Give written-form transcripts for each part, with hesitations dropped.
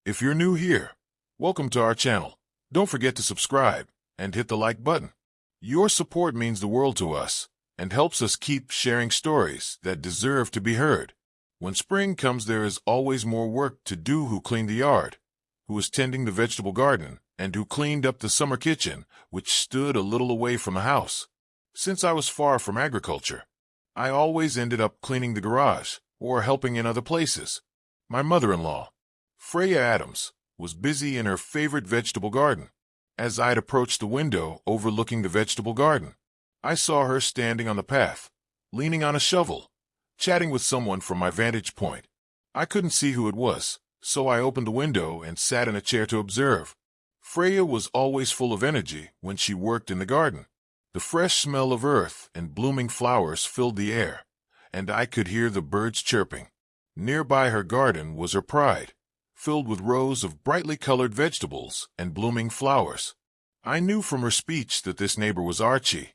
If you're new here, welcome to our channel. Don't forget to subscribe and hit the like button. Your support means the world to us and helps us keep sharing stories that deserve to be heard. When spring comes, there is always more work to do. Who cleaned the yard, who was tending the vegetable garden, and who cleaned up the summer kitchen, which stood a little away from the house. Since I was far from agriculture, I always ended up cleaning the garage or helping in other places. My mother-in-law, Freya Adams, was busy in her favorite vegetable garden. As I'd approached the window overlooking the vegetable garden, I saw her standing on the path, leaning on a shovel, chatting with someone from my vantage point. I couldn't see who it was, so I opened the window and sat in a chair to observe. Freya was always full of energy when she worked in the garden. The fresh smell of earth and blooming flowers filled the air, and I could hear the birds chirping. Nearby her garden was her pride, filled with rows of brightly colored vegetables and blooming flowers. I knew from her speech that this neighbor was Archie,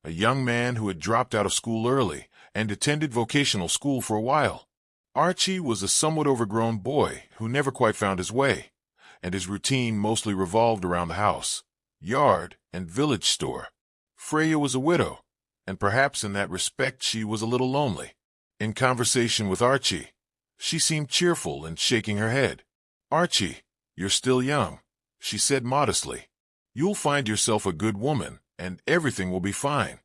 a young man who had dropped out of school early and attended vocational school for a while. Archie was a somewhat overgrown boy who never quite found his way, and his routine mostly revolved around the house, yard, and village store. Freya was a widow, and perhaps in that respect she was a little lonely. In conversation with Archie, she seemed cheerful and shaking her head. "Archie, you're still young," she said modestly. "You'll find yourself a good woman, and everything will be fine."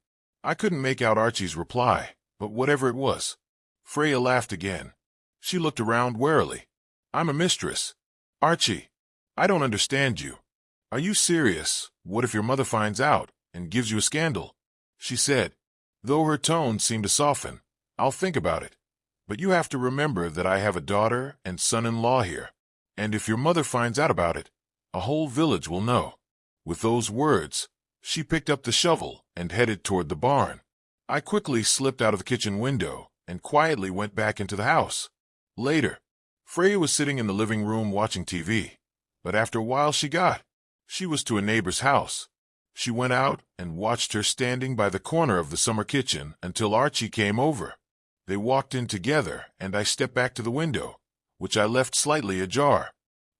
I couldn't make out Archie's reply, but whatever it was. Freya laughed again. She looked around warily. "I'm a mistress." "Archie, I don't understand you. Are you serious? What if your mother finds out and gives you a scandal?" she said, though her tone seemed to soften. "I'll think about it. But you have to remember that I have a daughter and son-in-law here, and if your mother finds out about it, a whole village will know." With those words, she picked up the shovel and headed toward the barn. I quickly slipped out of the kitchen window and quietly went back into the house. Later, Freya was sitting in the living room watching TV, but after a while she was to a neighbor's house. She went out and watched her standing by the corner of the summer kitchen until Archie came over. They walked in together, and I stepped back to the window, which I left slightly ajar.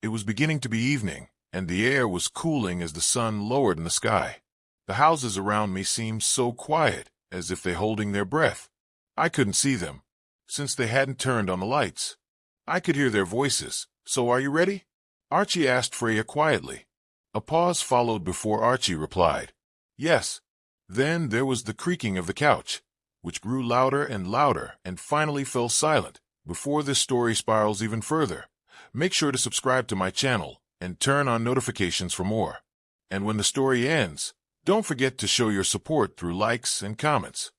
It was beginning to be evening, and the air was cooling as the sun lowered in the sky. The houses around me seemed so quiet, as if they holding their breath. I couldn't see them, since they hadn't turned on the lights. I could hear their voices. "So are you ready?" Archie asked Freya quietly. A pause followed before Archie replied, "Yes." Then there was the creaking of the couch, which grew louder and louder and finally fell silent. Before this story spirals even further, make sure to subscribe to my channel and turn on notifications for more. And when the story ends, don't forget to show your support through likes and comments.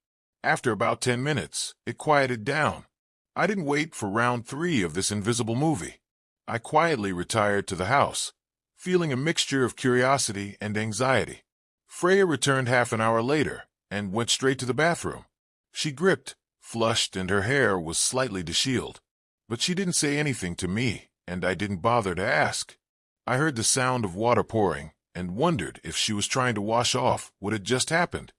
After about 10 minutes, it quieted down. I didn't wait for round 3 of this invisible movie. I quietly retired to the house, feeling a mixture of curiosity and anxiety. Freya returned half an hour later and went straight to the bathroom. She dripped, flushed, and her hair was slightly disheveled. But she didn't say anything to me, and I didn't bother to ask. I heard the sound of water pouring and wondered if she was trying to wash off what had just happened.